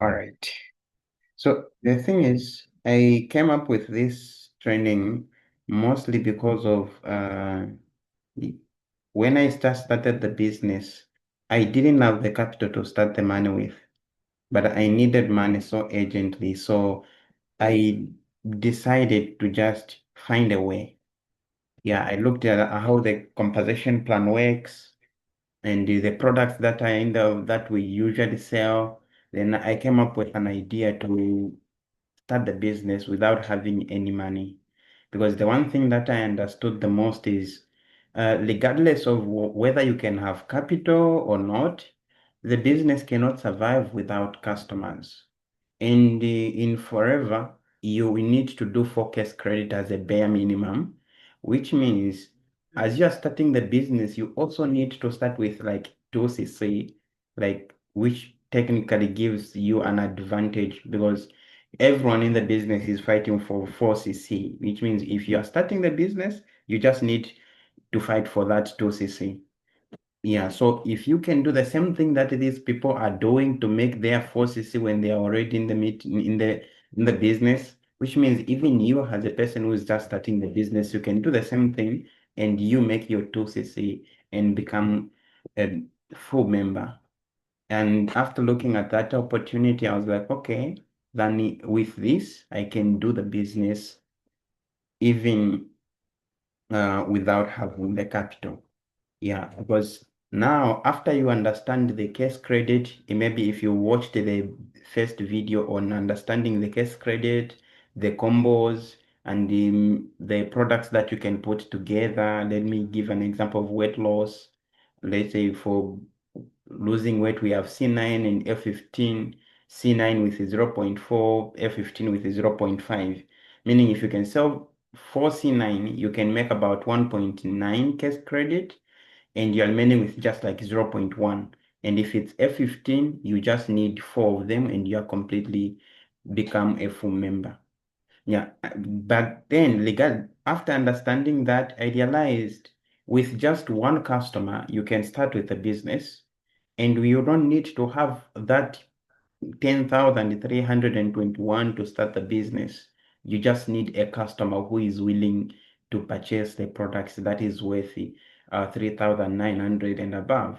All right. So the thing is, I came up with this training mostly because of when I started the business, I didn't have the capital to start the money with, but I needed money so urgently. So I decided to just find a way. Yeah, I looked at how the composition plan works and the products that I end up that we usually sell. Then I came up with an idea to start the business without having any money. Because the one thing that I understood the most is, regardless of whether you can have capital or not, the business cannot survive without customers. And in forever, you will need to do focus credit as a bare minimum, which means as you are starting the business, you also need to start with like 2cc, like which technically gives you an advantage because everyone in the business is fighting for 4cc, which means if you are starting the business, you just need to fight for that 2cc. Yeah, so if you can do the same thing that these people are doing to make their 4cc when they are already in the in the business, which means even you as a person who is just starting the business, you can do the same thing and you make your 2cc and become a full member. And after looking at that opportunity, I was like, okay, then with this, I can do the business even without having the capital. Yeah, because now after you understand the case credit, maybe if you watched the first video on understanding the case credit, the combos, and the products that you can put together. Let me give an example of weight loss. Let's say for losing weight, we have C9 and F15, C9 with 0.4, F15 with 0.5. Meaning if you can sell 4 C9, you can make about 1.9 case credit and you're remaining with just like 0.1. And if it's F15, you just need 4 of them and you're completely become a full member. Yeah, but then after understanding that, I realized with just one customer, you can start with a business and you don't need to have that 10,321 to start the business. You just need a customer who is willing to purchase the products that is worth 3,900 and above.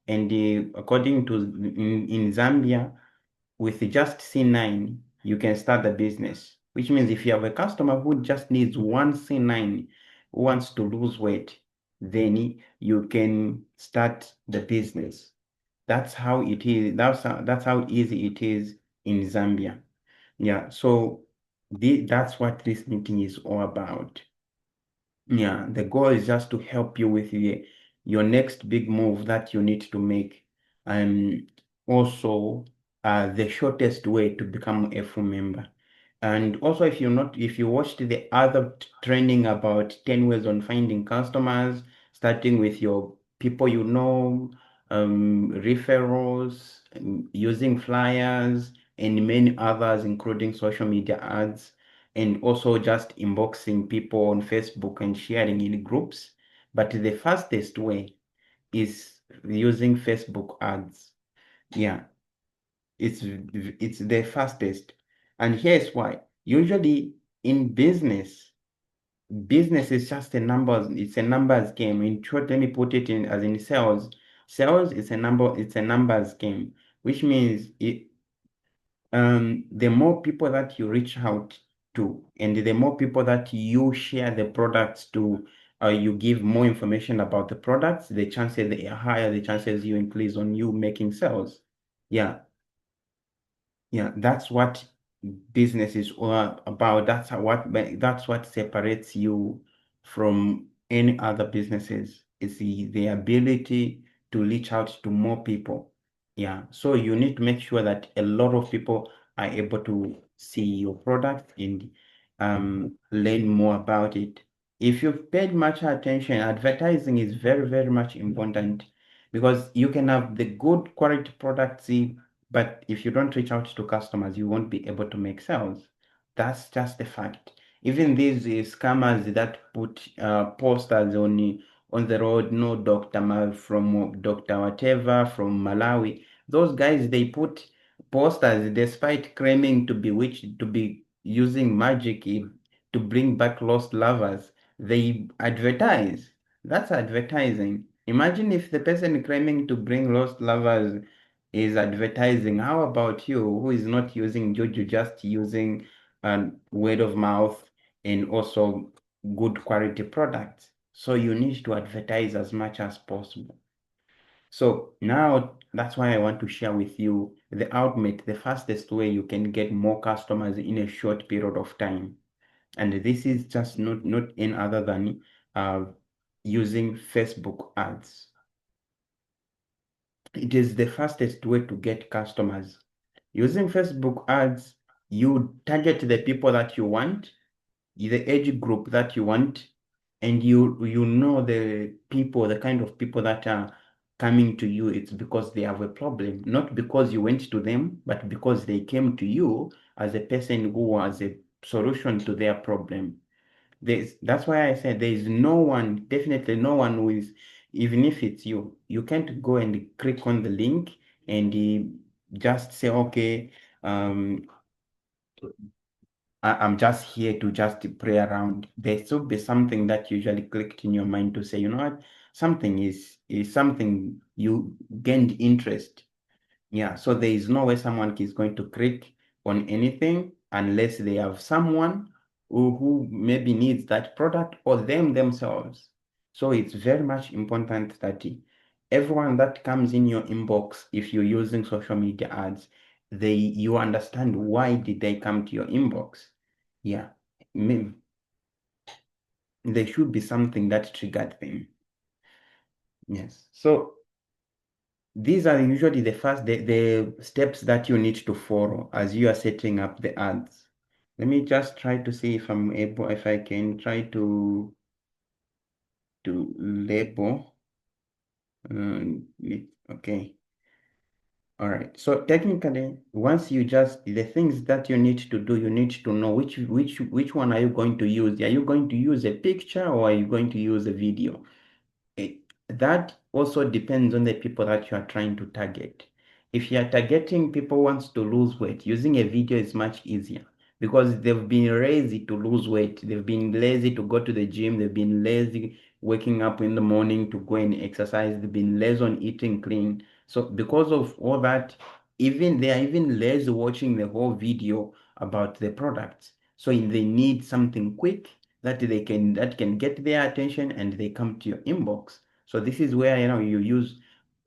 And according to in Zambia, with just C9, you can start the business, which means if you have a customer who just needs one C9, who wants to lose weight, then you can start the business. That's how it is. That's how easy it is in Zambia. Yeah. So that's what this meeting is all about. Yeah. The goal is just to help you with your next big move that you need to make, and also the shortest way to become a full member. And also, if you watched the other training about 10 ways on finding customers, starting with your people you know, referrals, using flyers, and many others, including social media ads, and also just inboxing people on Facebook and sharing in groups. But the fastest way is using Facebook ads. Yeah, it's the fastest. And here's why. Usually in business is just it's a numbers game. In short, let me put it in as in sales. Sales is it's a numbers game, which means the more people that you reach out to, and the more people that you share the products to, you give more information about the products, the chances they are higher, the chances you increase on you making sales. Yeah, yeah, that's what business is all about. That's what separates you from any other businesses. Is the ability to reach out to more people. Yeah. So you need to make sure that a lot of people are able to see your product and learn more about it. If you've paid much attention, advertising is very, very much important because you can have the good quality products, but if you don't reach out to customers, you won't be able to make sales. That's just a fact. Even these scammers that put posters on the road, no Dr. From Dr. whatever from Malawi, those guys they put posters, despite claiming to be using magic to bring back lost lovers, they advertise. That's advertising. Imagine if the person claiming to bring lost lovers is advertising. How about you, who is not using Juju, just using word of mouth and also good quality products? So you need to advertise as much as possible. So now that's why I want to share with you the ultimate, the fastest way you can get more customers in a short period of time. And this is just not any other than using Facebook ads. It is the fastest way to get customers. Using Facebook ads, you target the people that you want, the age group that you want, and you know the people, the kind of people that are coming to you. It's because they have a problem, not because you went to them, but because they came to you as a person who has a solution to their problem. That's why I said there is no one, definitely no one who is, even if it's you, you can't go and click on the link and just say, okay, um, I'm just here to just play around. There should be something that usually clicked in your mind to say, you know what, something is something you gained interest. Yeah, so there is no way someone is going to click on anything unless they have someone who maybe needs that product or them themselves. So it's very much important that everyone that comes in your inbox, if you're using social media ads, you understand why did they come to your inbox. Yeah, maybe there should be something that triggered them. Yes. So these are usually the steps that you need to follow as you are setting up the ads. Let me just try to see if I'm able, if I can try to label. Okay. All right. So technically, once you just the things that you need to do, you need to know which one are you going to use. Are you going to use a picture or are you going to use a video? That also depends on the people that you are trying to target. If you are targeting people who wants to lose weight, using a video is much easier because they've been lazy to lose weight. They've been lazy to go to the gym. They've been lazy waking up in the morning to go and exercise. They've been lazy on eating clean. So because of all that, even they are even lazy watching the whole video about the products. So they need something quick that can get their attention and they come to your inbox. So this is where you use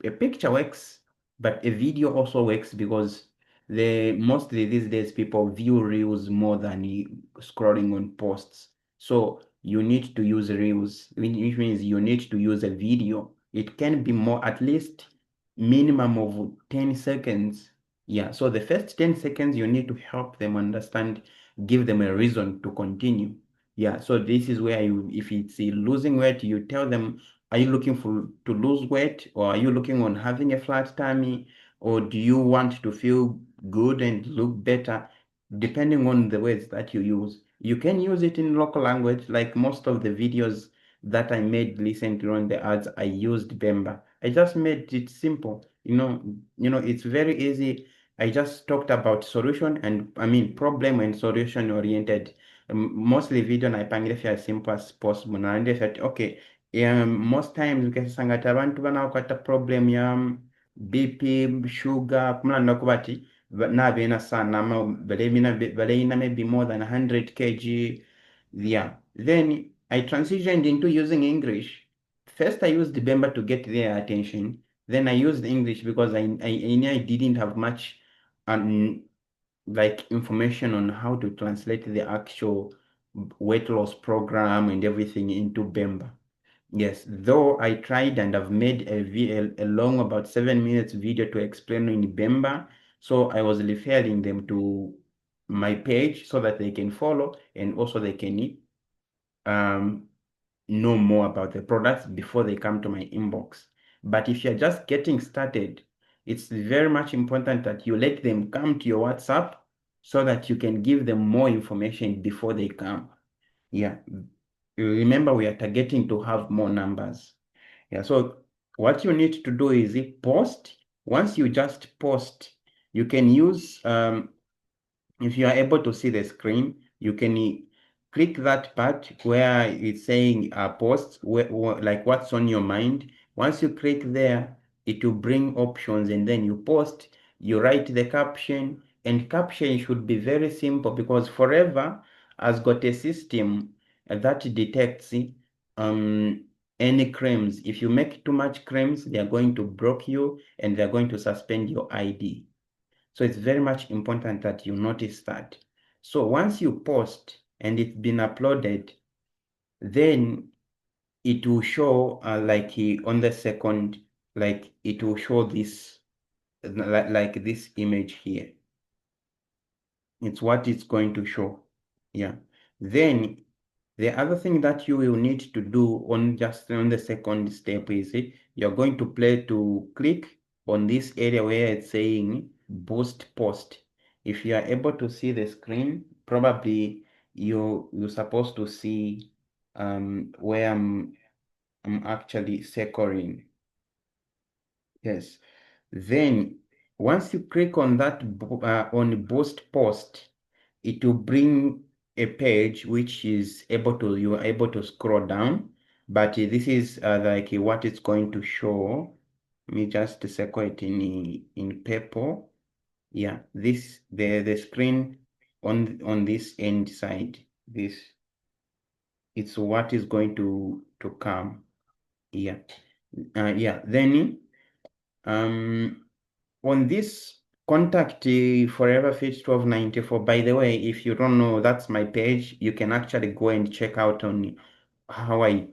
a picture works, but a video also works because mostly these days people view reels more than scrolling on posts. So you need to use reels, which means you need to use a video. It can be more, at least minimum of 10 seconds. Yeah, so the first 10 seconds you need to help them understand, give them a reason to continue. Yeah, so this is where if it's losing weight, you tell them, are you looking to lose weight, or are you looking on having a flat tummy, or do you want to feel good and look better? Depending on the words that you use. You can use it in local language, like most of the videos that I made recently on the ads, I used Bemba. I just made it simple. It's very easy. I just talked about solution and I mean problem and solution oriented. Mostly video naipangire as simple as possible. Naende that okay, most times ukasanga abantu banakwata problem ya BP, sugar, kumala nakubati nabeena sana balina maybe more than 100 kg. Yeah. Then I transitioned into using English. First, I used Bemba to get their attention. Then I used English because I didn't have much um, like information on how to translate the actual weight loss program and everything into Bemba. Yes, though I tried and I've made a long about 7 minutes video to explain in Bemba. So I was referring them to my page so that they can follow and also they can um, know more about the products before they come to my inbox. But if you're just getting started, it's very much important that you let them come to your WhatsApp so that you can give them more information before they come. Yeah. Remember, we are targeting to have more numbers. Yeah. So what you need to do is post. Once you just post, You can use, if you are able to see the screen, you can click that part where it's saying posts, like what's on your mind. Once you click there, it will bring options and then you post, you write the caption, and caption should be very simple because Forever has got a system that detects um, any claims. If you make too much claims, they are going to block you and they're going to suspend your ID. So it's very much important that you notice that. So once you post and it's been uploaded, then it will show like on the second, like it will show this, like this image here. It's what it's going to show. Yeah. Then the other thing that you will need to do on just on the second step is you're going to click on this area where it's saying boost post. If you are able to see the screen, probably you're supposed to see where I'm actually circling. Yes. Then once you click on that on boost post, it will bring a page which is you are able to scroll down, but this is like what it's going to show. Let me just circle it in purple. Yeah, the screen on this end side. This it's what is going to come. Yeah, yeah. Then on this contact Forever Fit 1294, by the way, if you don't know, that's my page. You can actually go and check out on how I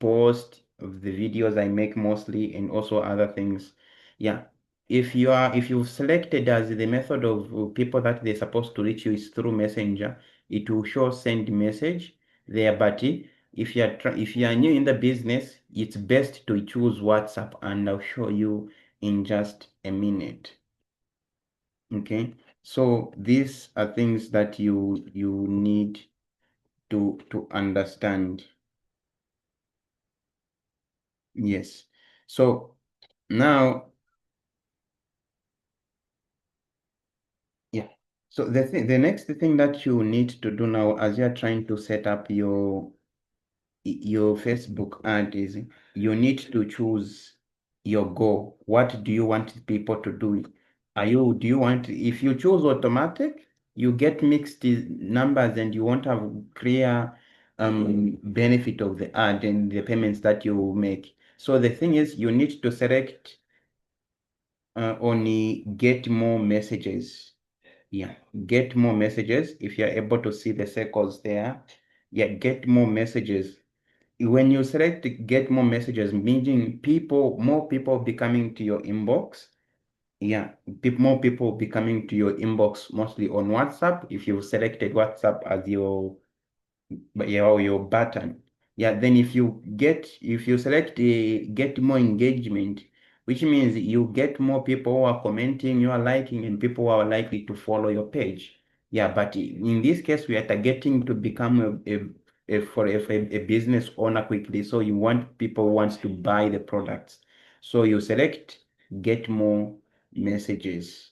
post of the videos I make mostly and also other things. Yeah. If you've selected as the method of people that they're supposed to reach you is through Messenger, it will show send message there. But if you are new in the business, it's best to choose WhatsApp, and I'll show you in just a minute. Okay, so these are things that you need to understand. Yes. So now, yeah. So the next thing that you need to do now as you're trying to set up your Facebook ad is you need to choose your goal. What do you want people to do? Do you want, if you choose automatic, you get mixed numbers and you won't have clear benefit of the ad and the payments that you make. So the thing is, you need to select only get more messages. Yeah, get more messages. If you're able to see the circles there, yeah, get more messages. When you select get more messages, meaning more people be coming to your inbox. Yeah, more people be coming to your inbox, mostly on WhatsApp. If you've selected WhatsApp as your button. Yeah, then if you select get more engagement, which means you get more people who are commenting, you are liking, and people who are likely to follow your page. Yeah, but in this case, we are targeting to become a business owner quickly. So you want people who wants to buy the products. So you select get more messages.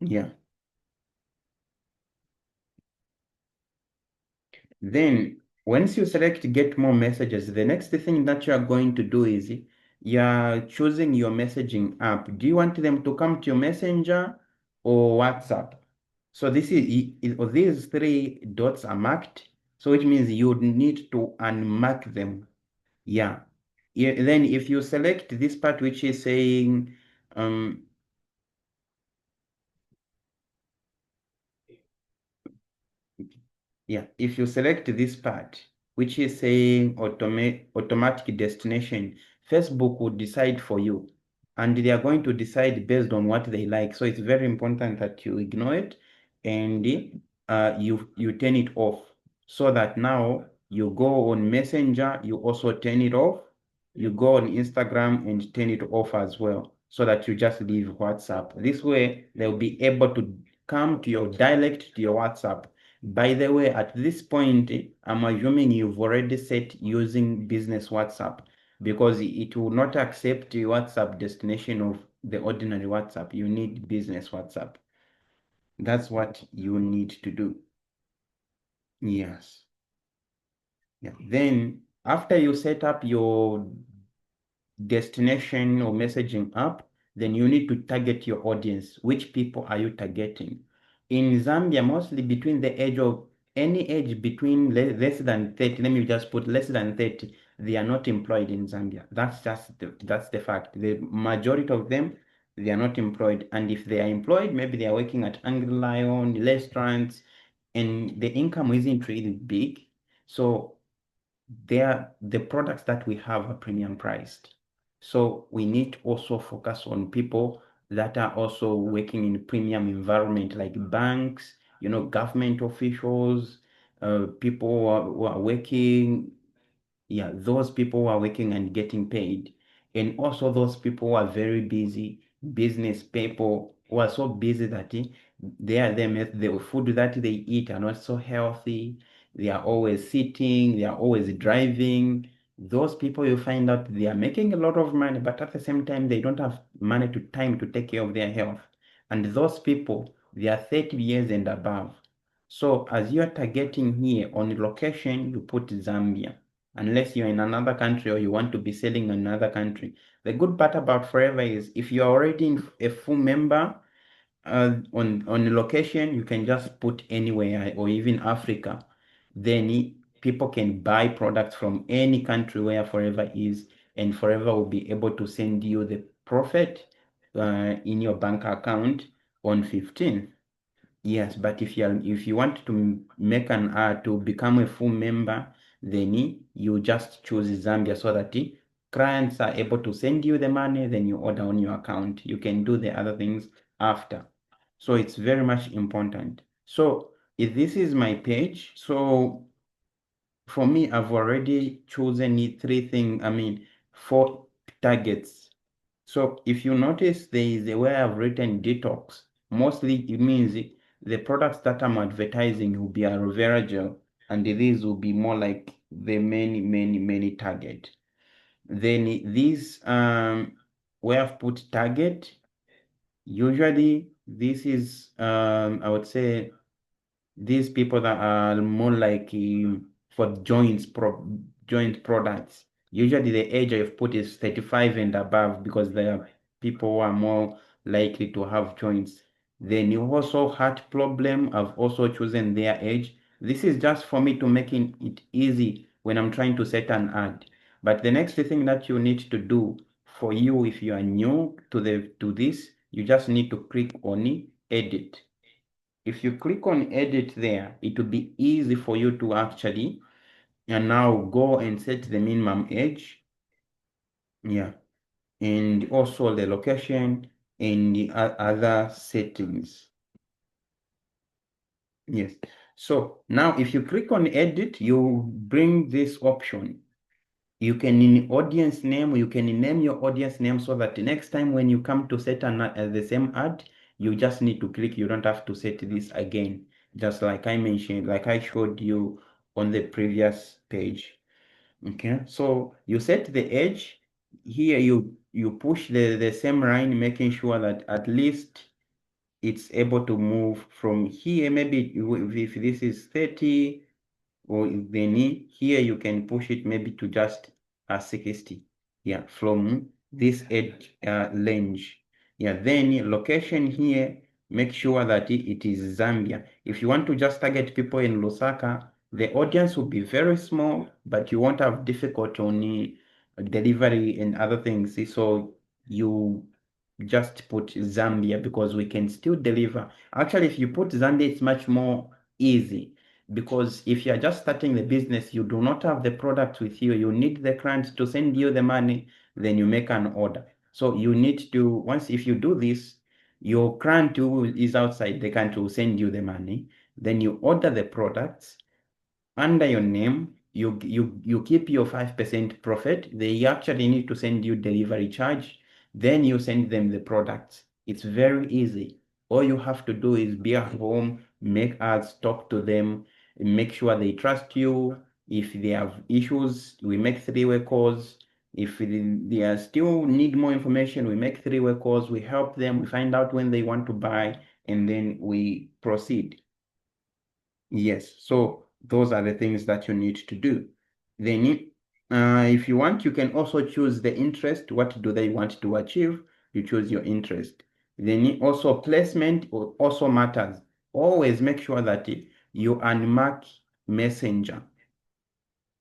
Yeah. Then once you select get more messages, the next thing that you are going to do is you're choosing your messaging app. Do you want them to come to your messenger or WhatsApp? So these three dots are marked. So it means you would need to unmark them. Yeah. Yeah. Then if you select this part which is saying um yeah, if you select this part, which is saying automatic destination, Facebook will decide for you. And they are going to decide based on what they like. So it's very important that you ignore it and you turn it off so that now you go on Messenger, you also turn it off. You go on Instagram and turn it off as well so that you just leave WhatsApp. This way, they'll be able to come to your direct to your WhatsApp. By the way, at this point, I'm assuming you've already set using business WhatsApp because it will not accept the WhatsApp destination of the ordinary WhatsApp. You need business WhatsApp. That's what you need to do. Yes. Yeah. Then after you set up your destination or messaging app, then you need to target your audience. Which people are you targeting? In Zambia, mostly between the age of any age between less than 30, let me just put less than 30, they are not employed in Zambia. That's the fact. The majority of them, they are not employed. And if they are employed, maybe they are working at Angry Lion, restaurants, and the income isn't really big. So the products that we have are premium priced. So we need to also focus on people that are also working in premium environment like banks, government officials, people who are working, yeah, those people who are working and getting paid. And also those people who are very busy, business people who are so busy that the food that they eat are not so healthy. They are always sitting, they are always driving. Those people you find out they are making a lot of money, but at the same time they don't have money to time to take care of their health. And those people, they are 30 years and above. So as you are targeting here on location, you put Zambia unless you're in another country or you want to be selling in another country. The good part about Forever is if you're already a full member on the location, you can just put anywhere or even Africa. Then people can buy products from any country where Forever is, and Forever will be able to send you the profit in your bank account on 15th. Yes, but if you want to make an to become a full member, then you just choose Zambia so that the clients are able to send you the money, then you order on your account. You can do the other things after. So it's very much important. So if this is my page, so for me, I've already chosen the three things, four targets. So if you notice there is a way I've written detox, mostly it means the products that I'm advertising will be aloe vera gel, and these will be more like the many target. Then these where I've put target, usually this is I would say these people that are more like for joint products. Usually the age I've put is 35 and above because there are people who are more likely to have joints. Then you also heart problem, I've also chosen their age. This is just for me to making it easy when I'm trying to set an ad. But the next thing that you need to do for you if you are new to this, you just need to click on edit. If you click on edit there, it will be easy for you to actually and now go and set the minimum age. Yeah. And also the location and the other settings. Yes. So now if you click on edit, you bring this option. You can in audience name, you can name your audience name so that the next time when you come to set the same ad, you just need to click. You don't have to set this again. Just like I mentioned, like I showed you on the previous page. Okay, so you set the age. Here you push the same line, making sure that at least it's able to move from here. Maybe if this is 30, or then here you can push it maybe to just 60. Yeah, from this edge range. Yeah, then location here, make sure that it is Zambia. If you want to just target people in Lusaka, the audience will be very small, but you won't have difficulty on delivery and other things. So you just put Zambia because we can still deliver. Actually, if you put Zambia, it's much more easy because if you're just starting the business, you do not have the product with you, you need the client to send you the money, then you make an order. So you need to, once if you do this, your client who is outside the country will send you the money, then you order the products under your name, you keep your 5% profit. They actually need to send you delivery charge, then you send them the products. It's very easy. All you have to do is be at home, make ads, talk to them, make sure they trust you. If they have issues, we make three-way calls. If they are still need more information, we make three-way calls, we help them, we find out when they want to buy, and then we proceed. Yes, so those are the things that you need to do. Then, if you want, you can also choose the interest. What do they want to achieve? You choose your interest. Then also placement also matters. Always make sure that you unmark Messenger.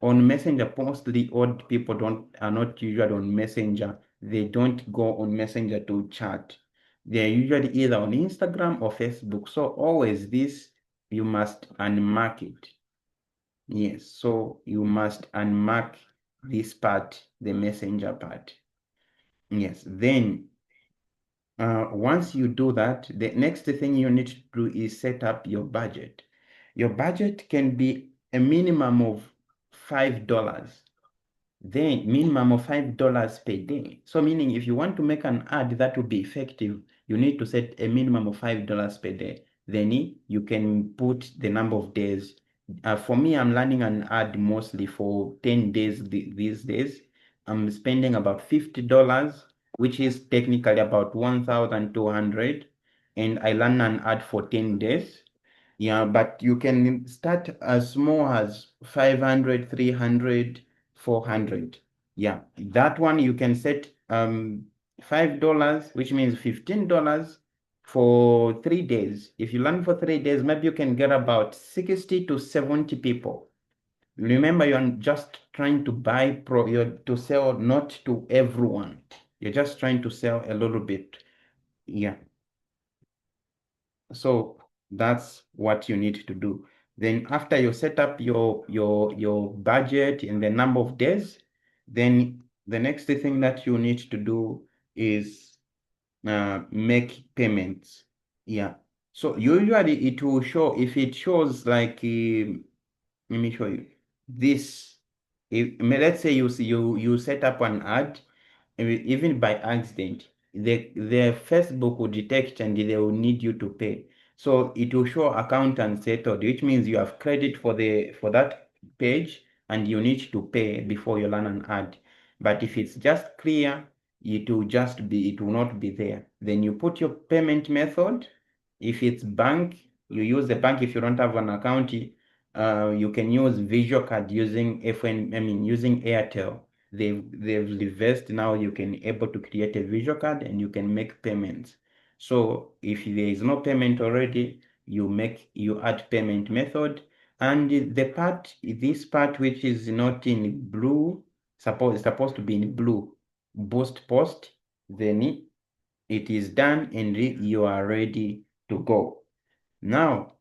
On Messenger, mostly old people are not usually on Messenger. They don't go on Messenger to chat. They're usually either on Instagram or Facebook. So always this, you must unmark it. Yes, so you must unmark this part, the Messenger part. Yes, then once you do that, the next thing you need to do is set up your budget. Your budget can be a minimum of $5. Then minimum of $5 per day. So meaning if you want to make an ad that will be effective, you need to set a minimum of $5 per day. Then you can put the number of days. For me, I'm running an ad mostly for 10 days these days. I'm spending about $50, which is technically about 1,200. And I run an ad for 10 days. Yeah, but you can start as small as 500, 300, 400. Yeah, that one you can set $5, which means $15 for 3 days. If you run for 3 days, maybe you can get about 60 to 70 people. Remember, you're just trying to you're to sell not to everyone. You're just trying to sell a little bit. Yeah. So that's what you need to do. Then after you set up your budget and the number of days, then the next thing that you need to do is make payments. Yeah. So usually it will show, if it shows like let me show you this. Let's say you set up an ad, even by accident, the Facebook will detect and they will need you to pay. So it will show account unsettled, which means you have credit for that page and you need to pay before you run an ad. But if it's just clear, it will not be there. Then you put your payment method. If it's bank, you use the bank. If you don't have an account, you can use visual card using using Airtel. They've reversed now. You can able to create a visual card and you can make payments. So if there is no payment already, you add payment method, and this part which is not in blue, supposed to be in blue, boost post, then it is done and you are ready to go. Now,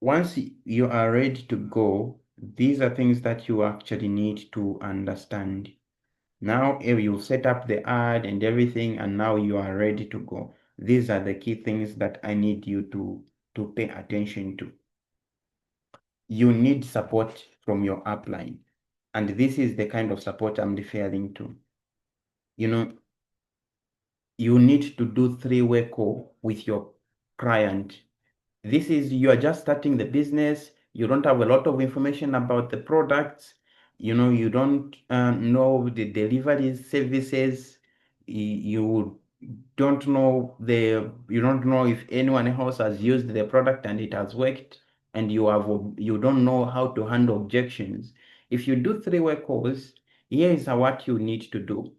once you are ready to go, these are things that you actually need to understand. Now you set up the ad and everything, and now you are ready to go. These are the key things that I need you to pay attention to. You need support from your upline. And this is the kind of support I'm referring to. You know, you need to do three-way call with your client. You are just starting the business. You don't have a lot of information about the products. You don't know the delivery services. You you don't know if anyone else has used the product and it has worked, and you don't know how to handle objections. If you do three-way calls, here is what you need to do.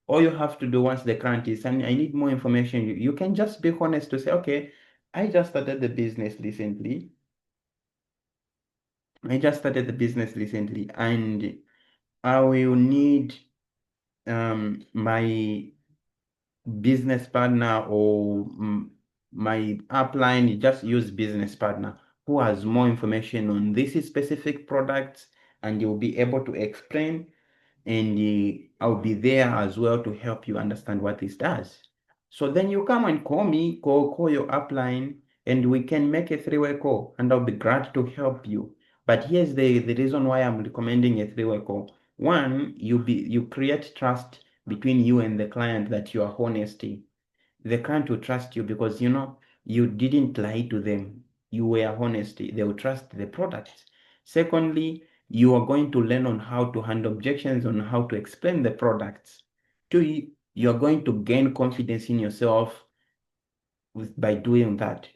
All you have to do once the client is, and I need more information, you can just be honest to say, okay, I just started the business recently. And I will need my business partner or my upline. Just use business partner who has more information on this specific products, and you'll be able to explain, and I'll be there as well to help you understand what this does. So then you come and call me, call your upline, and we can make a three-way call, and I'll be glad to help you. But here's the reason why I'm recommending a three-way call. One, you create trust between you and the client, that you are honesty. The client will trust you because you didn't lie to them. You were honesty. They will trust the product. Secondly, you are going to learn on how to handle objections, on how to explain the products. Two, you're going to gain confidence in yourself by doing that.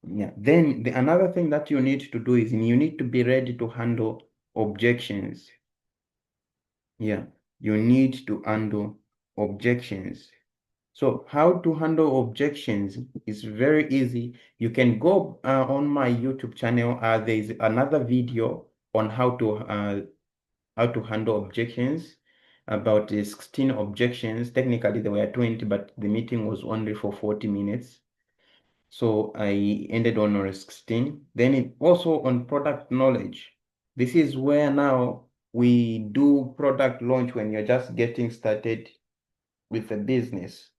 Yeah. Then another thing that you need to do is you need to be ready to handle objections. Yeah. You need to handle objections. So how to handle objections is very easy. You can go on my YouTube channel. There is another video on how to handle objections, about 16 objections. Technically, there were 20, but the meeting was only for 40 minutes. So I ended on 16. Then it also on product knowledge. This is where now we do product launch when you're just getting started with a business.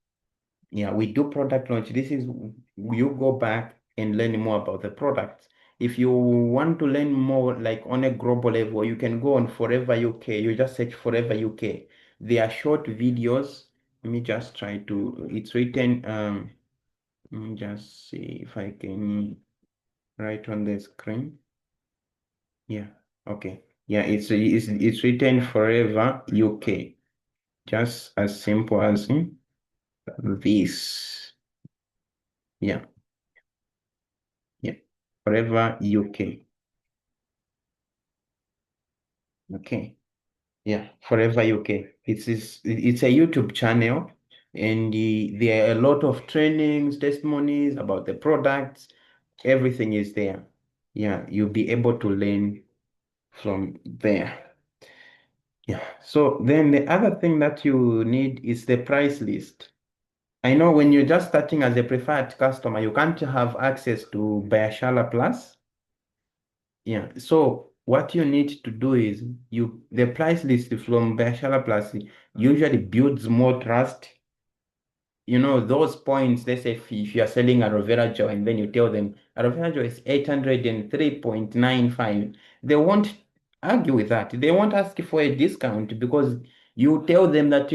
Yeah, we do product launch. This is you go back and learn more about the product. If you want to learn more like on a global level, you can go on Forever UK. You just search Forever UK. They are short videos. Let me just try to, it's written, let me just see if I can write on the screen. Yeah, okay. Yeah, it's written Forever UK. Just as simple as this. Yeah, yeah. Forever UK. Okay. Yeah, Forever UK. It's a YouTube channel, and there are a lot of trainings, testimonies about the products. Everything is there. Yeah, you'll be able to learn from there. Yeah. So then the other thing that you need is the price list. I know when you're just starting as a preferred customer, you can't have access to Biashala Plus. Yeah. So what you need to do is the price list from Biashala Plus usually builds more trust. You know, those points, let's say if you're selling aloe vera gel and then you tell them aloe vera gel is 803.95, they won't argue with that. They won't ask for a discount because you tell them that,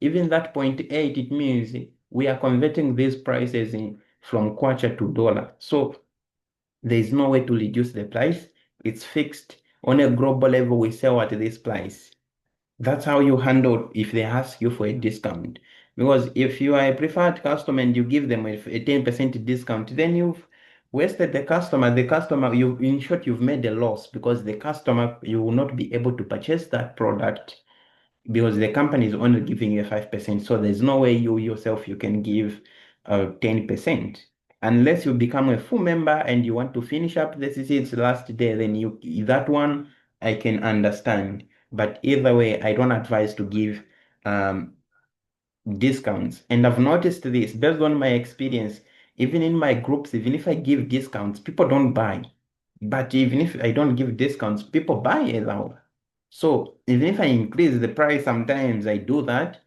even that point 0.8, it means we are converting these prices from kwacha to dollar. So there is no way to reduce the price. It's fixed. On a global level, we sell at this price. That's how you handle if they ask you for a discount. Because if you are a preferred customer and you give them a 10% discount, then you've wasted the customer. The customer, in short, you've made a loss because the customer, you will not be able to purchase that product because the company is only giving you 5%. So there's no way you yourself you can give 10%. Unless you become a full member and you want to finish up the CC's last day, then that one I can understand. But either way, I don't advise to give um, discounts. And I've noticed this based on my experience, even in my groups, even if I give discounts, people don't buy. But even if I don't give discounts, people buy it out. So even if I increase the price, sometimes I do that.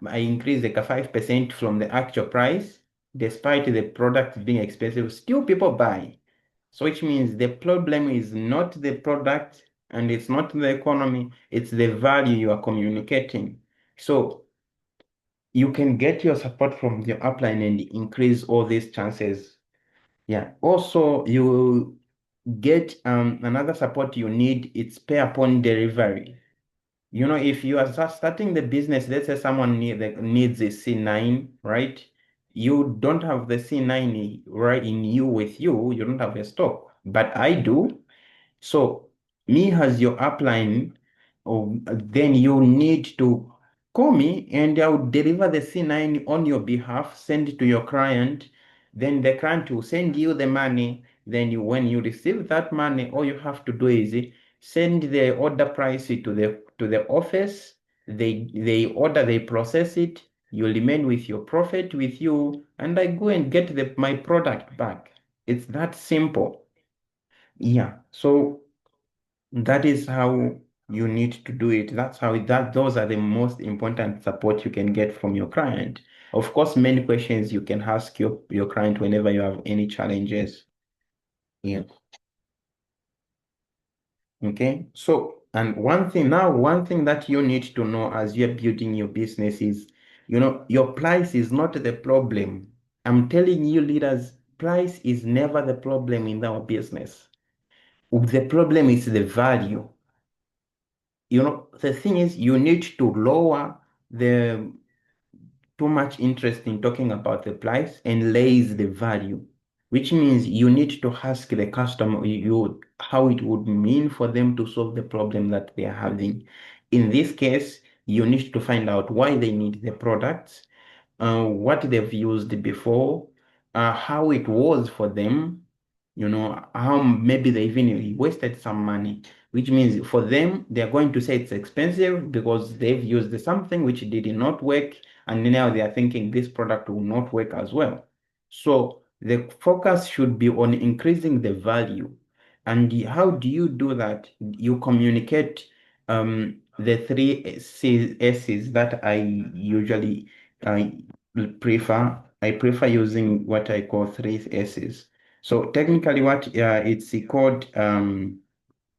I increase like a 5% from the actual price, despite the product being expensive, still people buy. So which means the problem is not the product and it's not the economy, it's the value you are communicating. So you can get your support from your upline and increase all these chances. Yeah. Also, you get another support you need, it's pay upon delivery. If you are just starting the business, let's say someone needs a C9, right? You don't have the C9 right in you with you, you don't have a stock, but I do. So me as your upline, then you need to call me and I'll deliver the C9 on your behalf, send it to your client. Then the client will send you the money. Then when you receive that money, all you have to do is send the order price to the office. They order, they process it. You remain with your profit with you, and I go and get my product back. It's that simple. Yeah. So that is how you need to do it. That's how those are the most important support you can get from your client. Of course, many questions you can ask your client whenever you have any challenges. Yeah. Okay. So, and one thing that you need to know as you're building your business is, your price is not the problem. I'm telling you, leaders, price is never the problem in our business. The problem is the value. the thing is, you need to lower the too much interest in talking about the price and raise the value, which means you need to ask the customer how it would mean for them to solve the problem that they are having. In this case, you need to find out why they need the products, what they've used before, how it was for them, how maybe they even wasted some money, which means for them, they're going to say it's expensive because they've used something which did not work, and now they are thinking this product will not work as well. So the focus should be on increasing the value. And how do you do that? You communicate the three S's that I usually prefer. I prefer using what I call three S's. So technically, what it's called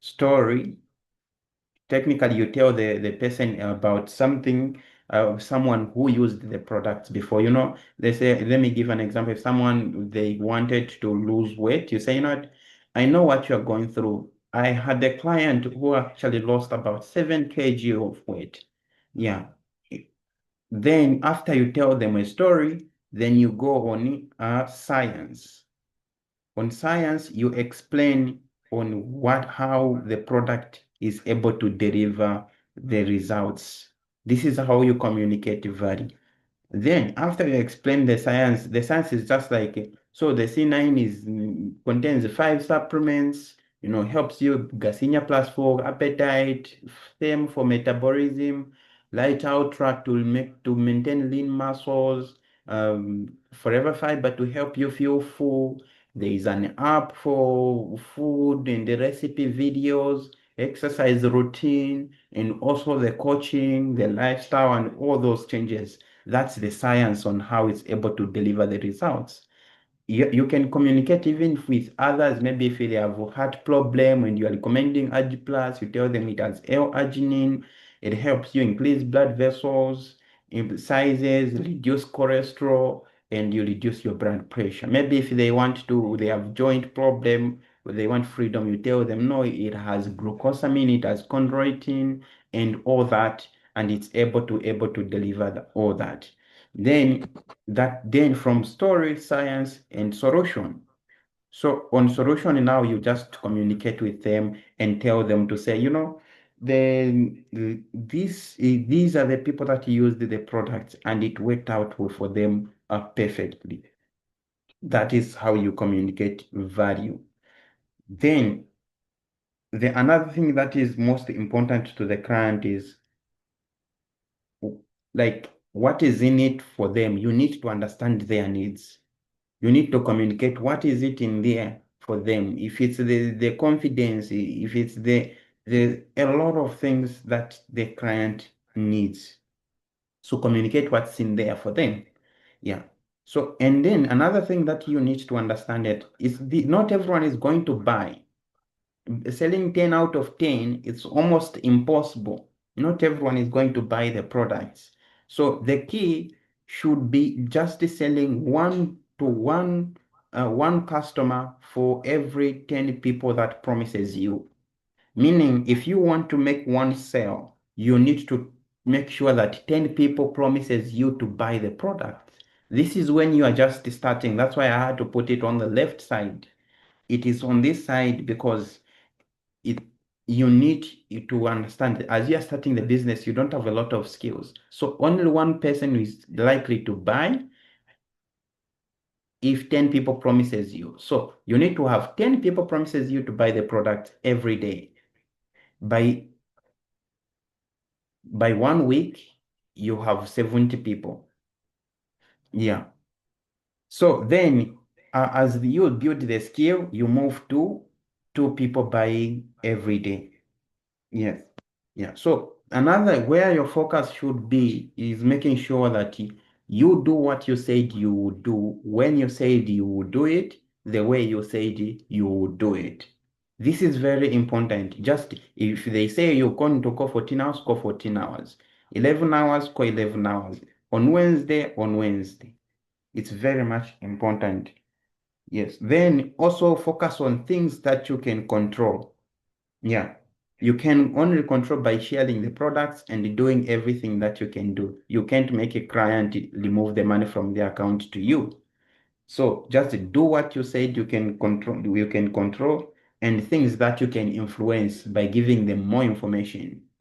story. Technically, you tell the person about something, someone who used the products before. They say, let me give an example. If someone they wanted to lose weight, you say, what, I know what you're going through. I had a client who actually lost about 7 kg of weight. Yeah. Then after you tell them a story, then you go on science. On science, you explain on how the product is able to deliver the results. This is how you communicate value. Then after you explain the science is just like, so the C9 contains 5 supplements, helps you Garcinia plus for appetite, same for metabolism, light ultra to maintain lean muscles, forever fiber to help you feel full. There is an app for food and the recipe videos, exercise routine, and also the coaching, the lifestyle, and all those changes. That's the science on how it's able to deliver the results. You can communicate even with others. Maybe if they have a heart problem and you are recommending Plus, you tell them it has L-arginine. It helps you increase blood vessels, sizes, reduce cholesterol, and you reduce your blood pressure. Maybe if they have joint problem, they want freedom, you tell them, no, it has glucosamine, it has chondroitin, and all that, and it's able to deliver all that. Then from story, science, and solution. So on solution now you just communicate with them and tell them to say, these are the people that used the products and it worked out for them perfectly. That is how you communicate value. Then another thing that is most important to the client is like what is in it for them. You need to understand their needs. You need to communicate what is it in there for them. If it's the confidence, if it's a lot of things that the client needs. So communicate what's in there for them. Yeah. So, and then another thing that you need to understand it is not everyone is going to buy. Selling 10 out of 10, it's almost impossible. Not everyone is going to buy the products. So the key should be just selling one customer for every 10 people that promises you. Meaning, if you want to make one sale, you need to make sure that 10 people promises you to buy the product. This is when you are just starting. That's why I had to put it on the left side. It is on this side because it you need to understand that as you are starting the business, you don't have a lot of skills. So only one person is likely to buy if 10 people promises you. So you need to have 10 people promises you to buy the product every day. By one week, you have 70 people. Yeah. So then as you build the skill, you move to 2 people buying every day. Yes. Yeah. So another where your focus should be is making sure that you do what you said you would do when you said you would do it, the way you said you would do it. This is very important. Just if they say you're going to go 14 hours, go 14 hours. 11 hours, go 11 hours. On Wednesday. It's very much important. Yes. Then also focus on things that you can control. Yeah. You can only control by sharing the products and doing everything that you can do. You can't make a client remove the money from their account to you. So just do what you said you can control, and things that you can influence by giving them more information.